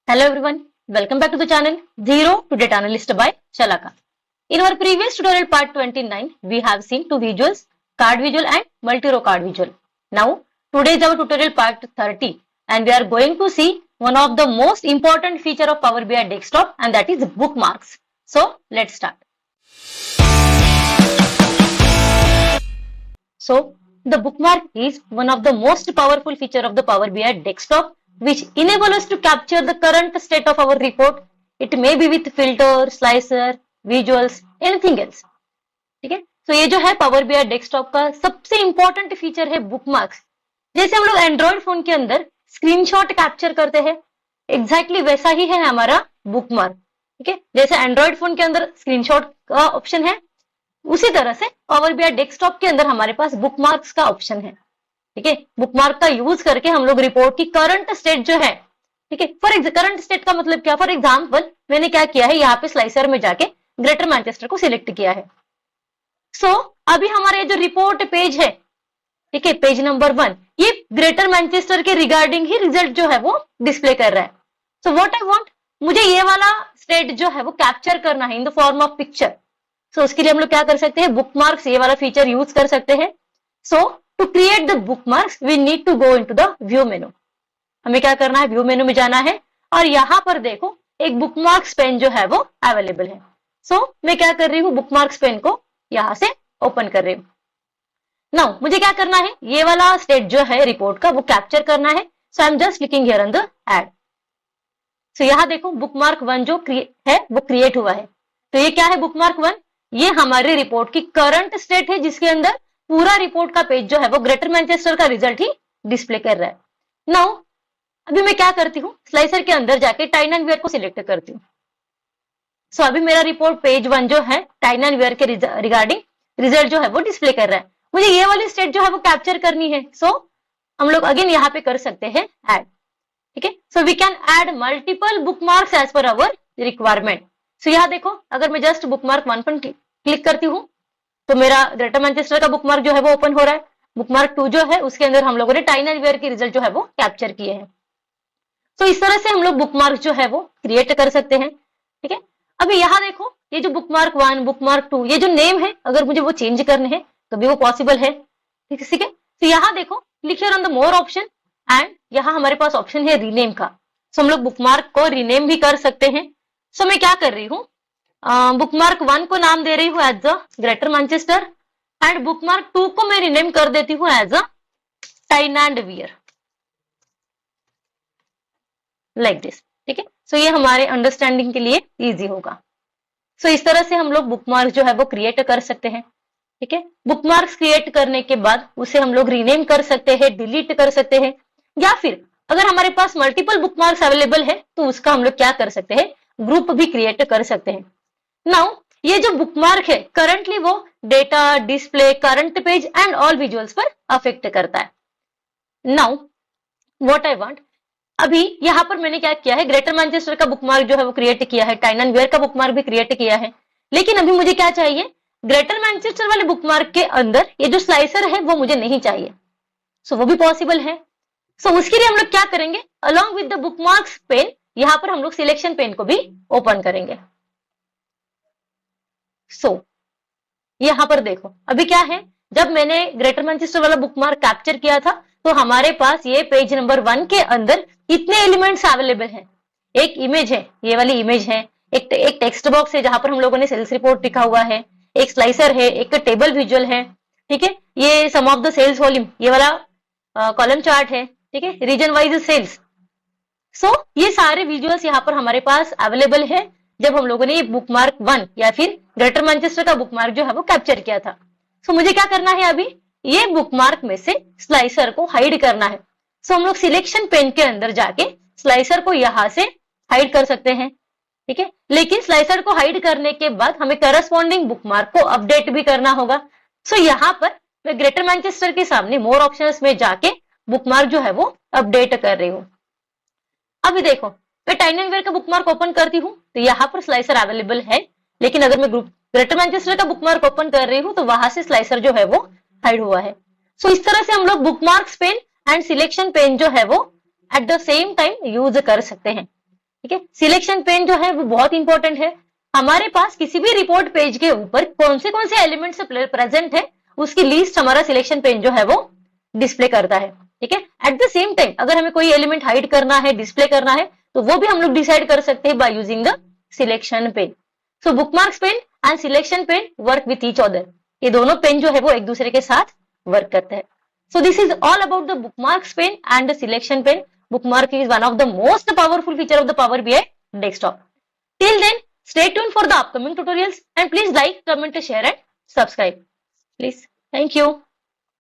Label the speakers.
Speaker 1: Hello everyone, welcome back to the channel Zero to Data Analyst by Shalaka. In our previous tutorial part 29, we have seen two visuals, card visual and multi-row card visual. Now, today is our tutorial part 30 and we are going to see one of the most important feature of Power BI desktop and that is bookmarks. So, let's start. So, the bookmark is one of the most powerful feature of the Power BI desktop which enable us to capture the current state of our report. It may be with filter, slicer, visuals, anything else. ठीक है, तो ये जो है power BI desktop का सबसे important feature है bookmarks. जैसे हम लोग एंड्रॉइड फोन के अंदर स्क्रीनशॉट कैप्चर करते हैं, एग्जैक्टली वैसा ही है हमारा बुकमार्क. ठीक है, जैसे एंड्रॉइड फोन के अंदर स्क्रीनशॉट का ऑप्शन है, उसी तरह से पावर बीआई डेस्कटॉप के अंदर हमारे पास बुकमार्क्स का ऑप्शन है. ठीक है, बुकमार्क का यूज करके हम लोग रिपोर्ट की करंट स्टेट जो है, ठीक है, करंट स्टेट का मतलब क्या, फॉर एग्जांपल मैंने क्या किया है, यहाँ पे स्लाइसर में जाके ग्रेटर मैनचेस्टर को सिलेक्ट किया है. सो अभी हमारा ये जो रिपोर्ट पेज है, ठीक है, पेज नंबर 1, ये ग्रेटर मैनचेस्टर के रिगार्डिंग ही रिजल्ट जो है वो डिस्प्ले कर रहा है. सो व्हाट आई वांट, मुझे ये वाला स्टेट जो है वो कैप्चर करना है in the form of picture. So उसके लिए हम लोग क्या कर सकते हैं, बुकमार्क्स ये वाला फीचर यूज कर सकते हैं. सो to create the bookmarks we need to go into the view menu. हमें क्या करना है, व्यू मेनू में जाना है और यहाँ पर देखो एक बुकमार्क्स पेन जो है वो अवेलेबल है. सो मैं क्या कर रही हूँ, बुकमार्क्स पेन को यहाँ से ओपन कर रही हूँ. नाउ मुझे क्या करना है, ये वाला स्टेट जो है रिपोर्ट का वो कैप्चर करना है. So I am just clicking here on the add. So यहाँ देखो बुकमार्क 1 जो है वो क्रिएट हुआ है. तो ये क्या है, बुकमार्क 1, ये हमारी रिपोर्ट की करंट स्टेट है जिसके अंदर पूरा रिपोर्ट का पेज जो है वो ग्रेटर मैनचेस्टर का रिजल्ट ही डिस्प्ले कर रहा है. नाउ अभी मैं क्या करती हूँ, स्लाइसर के अंदर जाके टाइन एंड वेयर को सिलेक्ट करती हूँ. सो अभी मेरा रिपोर्ट पेज 1 जो है टाइन एंड वेयर के रिगार्डिंग रिजल्ट जो है वो डिस्प्ले कर रहा है. मुझे ये वाली स्टेट जो है वो कैप्चर करनी है. सो हम लोग अगेन यहाँ पे कर सकते हैं ऐड. ठीक है, so we can add multiple bookmarks as per our requirement. सो यहाँ देखो, अगर मैं जस्ट बुकमार्क 1 पर क्लिक करती हूँ तो मेरा ग्रेटर मैनचेस्टर का बुकमार्क जो है वो ओपन हो रहा है. बुकमार्क 2 जो है उसके अंदर हम लोगों ने टाइन एंड वेयर के रिजल्ट जो है वो कैप्चर किए हैं. तो इस तरह से हम लोग बुकमार्क जो है वो क्रिएट कर सकते हैं. ठीक है, अभी यहाँ देखो ये जो बुकमार्क 1, बुकमार्क 2, ये जो नेम है अगर मुझे वो चेंज करने हैं तो भी वो पॉसिबल है. ठीक है, तो यहाँ देखो click here on the more option and यहाँ हमारे पास ऑप्शन है रीनेम का. सो हम लोग बुकमार्क को रीनेम भी कर सकते हैं. सो मैं क्या कर रही हूँ, बुकमार्क 1 को नाम दे रही हूँ as a Greater Manchester and bookmark 2 को मैं रिनेम कर देती हूँ एज अ टाइन एंड वेयर, लाइक दिस. ठीक है, सो ये हमारे अंडरस्टैंडिंग के लिए इजी होगा. सो इस तरह से हम लोग बुकमार्क जो है वो क्रिएट कर सकते हैं. ठीक है, बुकमार्क्स क्रिएट करने के बाद उसे हम लोग रीनेम कर सकते हैं, डिलीट कर सकते हैं, या फिर अगर हमारे पास मल्टीपल बुकमार्क्स अवेलेबल है तो उसका हम लोग क्या कर सकते हैं, ग्रुप भी क्रिएट कर सकते हैं. नाउ ये जो बुकमार्क है करंटली वो data, display, current page and all visuals पर अफेक्ट करता है. नाउ व्हाट आई वांट, अभी यहाँ पर मैंने क्या किया है, ग्रेटर मैनचेस्टर का बुकमार्क जो है वो क्रिएट किया है, टाइन एंड वेयर का बुकमार्क भी क्रिएट किया है, लेकिन अभी मुझे क्या चाहिए, ग्रेटर मैनचेस्टर वाले बुकमार्क के अंदर ये जो स्लाइसर है वो मुझे नहीं चाहिए. सो वो भी पॉसिबल है. सो उसके लिए हम लोग क्या करेंगे, along with the bookmarks pane यहाँ पर हम लोग सिलेक्शन पेन को भी ओपन करेंगे. सो यहाँ पर देखो अभी क्या है, जब मैंने ग्रेटर मैनचेस्टर वाला बुकमार्क कैप्चर किया था तो हमारे पास ये पेज नंबर 1 के अंदर कितने एलिमेंट्स अवेलेबल हैं. एक इमेज है, ये वाली इमेज है, एक टेक्स्ट बॉक्स है जहां पर हम लोगों ने सेल्स रिपोर्ट लिखा हुआ है, एक स्लाइसर है, एक टेबल विजुअल है. ठीक है, ये सम ऑफ द सेल्स वॉल्यूम, ये वाला कॉलम चार्ट है. ठीक है, रीजन वाइज सेल्स. सो ये सारे विजुअल्स यहाँ पर हमारे पास अवेलेबल है जब हम लोगों ने ये बुकमार्क 1 या फिर ग्रेटर मैनचेस्टर का बुकमार्क जो है वो कैप्चर किया था. सो मुझे क्या करना है, अभी ये बुकमार्क में से स्लाइसर को हाइड करना है. सो हम लोग सिलेक्शन पेन के अंदर जाके स्लाइसर को यहाँ से हाइड कर सकते हैं. ठीक है, लेकिन स्लाइसर को हाइड करने के बाद हमें करस्पॉन्डिंग बुकमार्क को अपडेट भी करना होगा. सो यहाँ पर मैं ग्रेटर मैनचेस्टर के सामने मोर ऑप्शंस में जाके बुकमार्क जो है वो अपडेट कर रही हूँ. अभी देखो मैं टाइन एंड वेयर का बुकमार्क ओपन करती हूँ तो यहाँ पर स्लाइसर अवेलेबल है, लेकिन अगर मैं ग्रेटर मैनचेस्टर का बुकमार्क ओपन कर रही हूँ तो वहां से स्लाइसर जो है वो हाइड हुआ है. सो इस तरह से हम लोग bookmarks pane and selection pane जो है वो at the same time use कर सकते हैं. ठीक है। सिलेक्शन पेन जो है वो बहुत इंपॉर्टेंट है। हमारे पास किसी भी रिपोर्ट पेज के ऊपर कौन से एलिमेंट्स प्रेजेंट है उसकी लिस्ट हमारा सिलेक्शन पेन जो है वो डिस्प्ले करता है। ठीक है। एट द सेम टाइम अगर हमें कोई एलिमेंट हाइड करना है, डिस्प्ले करना है, तो वो भी हम लोग डिसाइड कर सकते हैं by using the selection pane. So bookmarks pane and selection pane work with each other. ये दोनों पेन जो है वो एक दूसरे के साथ वर्क करते हैं। So this is all about the bookmarks pen and the selection pen. Bookmark is one of the most powerful feature of the Power BI desktop. Till then, stay tuned for the upcoming tutorials and please like, comment, share and subscribe. Please. Thank you.